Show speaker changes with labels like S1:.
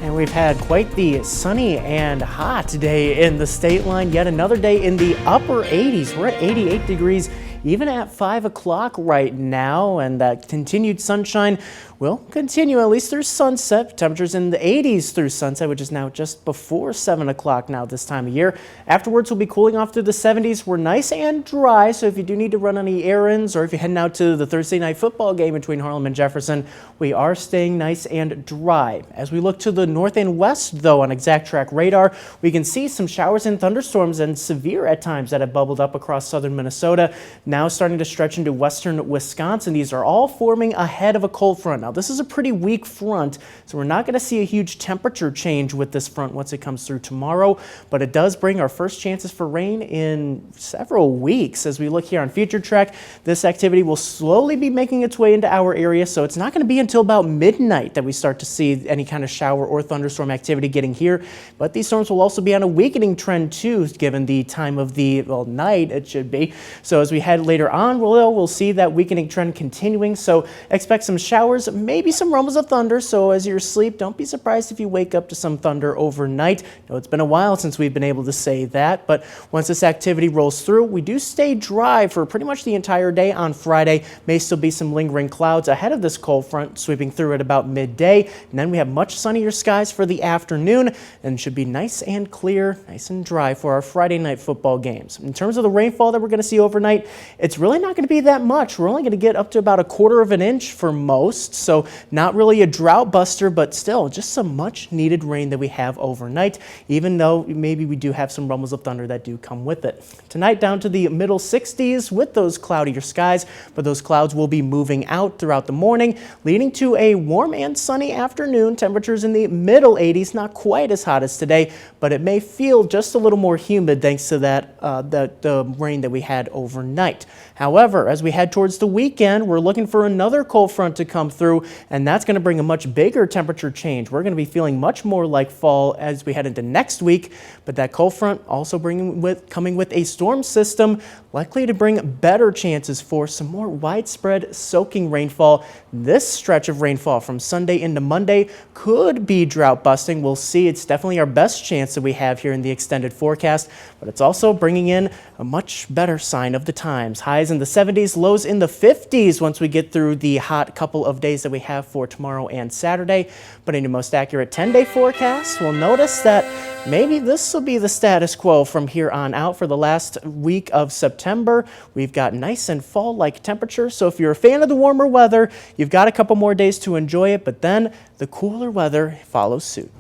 S1: And we've had quite the sunny and hot day in the state line. Yet another day in the upper 80s. We're at 88 degrees even at 5 o'clock right now, and that continued sunshine will continue at least through sunset. Temperatures in the 80s through sunset, which is now just before 7 o'clock now this time of year. Afterwards, we'll be cooling off through the 70s. We're nice and dry, so if you do need to run any errands or if you're heading out to the Thursday night football game between Harlem and Jefferson, we are staying nice and dry. As we look to the north and west, though, on Exact Track radar, we can see some showers and thunderstorms, and severe at times, that have bubbled up across southern Minnesota, now starting to stretch into western Wisconsin. These are all forming ahead of a cold front. Now, this is a pretty weak front, so we're not going to see a huge temperature change with this front once it comes through tomorrow, but it does bring our first chances for rain in several weeks. As we look here on Future Track, this activity will slowly be making its way into our area, so it's not going to be until about midnight that we start to see any kind of shower or thunderstorm activity getting here. But these storms will also be on a weakening trend too, given the time of the night it should be. So as we head later on, we'll see that weakening trend continuing. So expect some showers, maybe some rumbles of thunder. So as you're asleep, don't be surprised if you wake up to some thunder overnight. Know it's been a while since we've been able to say that, but once this activity rolls through, we do stay dry for pretty much the entire day on Friday. May still be some lingering clouds ahead of this cold front sweeping through at about midday, and then we have much sunnier skies for the afternoon, and should be nice and clear, nice and dry for our Friday night football games. In terms of the rainfall that we're going to see overnight, it's really not going to be that much. We're only going to get up to about 1/4 of an inch for most, so not really a drought buster, but still just some much needed rain that we have overnight, even though maybe we do have some rumbles of thunder that do come with it. Tonight down to the middle 60s with those cloudier skies, but those clouds will be moving out throughout the morning, leading to a warm and sunny afternoon. Temperatures in the middle 80s, not quite as hot as today, but it may feel just a little more humid thanks to that the rain that we had overnight. However, as we head towards the weekend, we're looking for another cold front to come through, and that's going to bring a much bigger temperature change. We're going to be feeling much more like fall as we head into next week, but that cold front also coming with a storm system, likely to bring better chances for some more widespread soaking rainfall. This stretch of rainfall from Sunday into Monday could be drought busting. We'll see. It's definitely our best chance that we have here in the extended forecast, but it's also bringing in a much better sign of the times. Highs in the 70s, lows in the 50s once we get through the hot couple of days that we have for tomorrow and Saturday. But in your most accurate 10-day forecast, we'll notice that maybe this will be the status quo from here on out for the last week of September. We've got nice and fall-like temperatures, so if you're a fan of the warmer weather, you've got a couple more days to enjoy it, but then the cooler weather follows suit.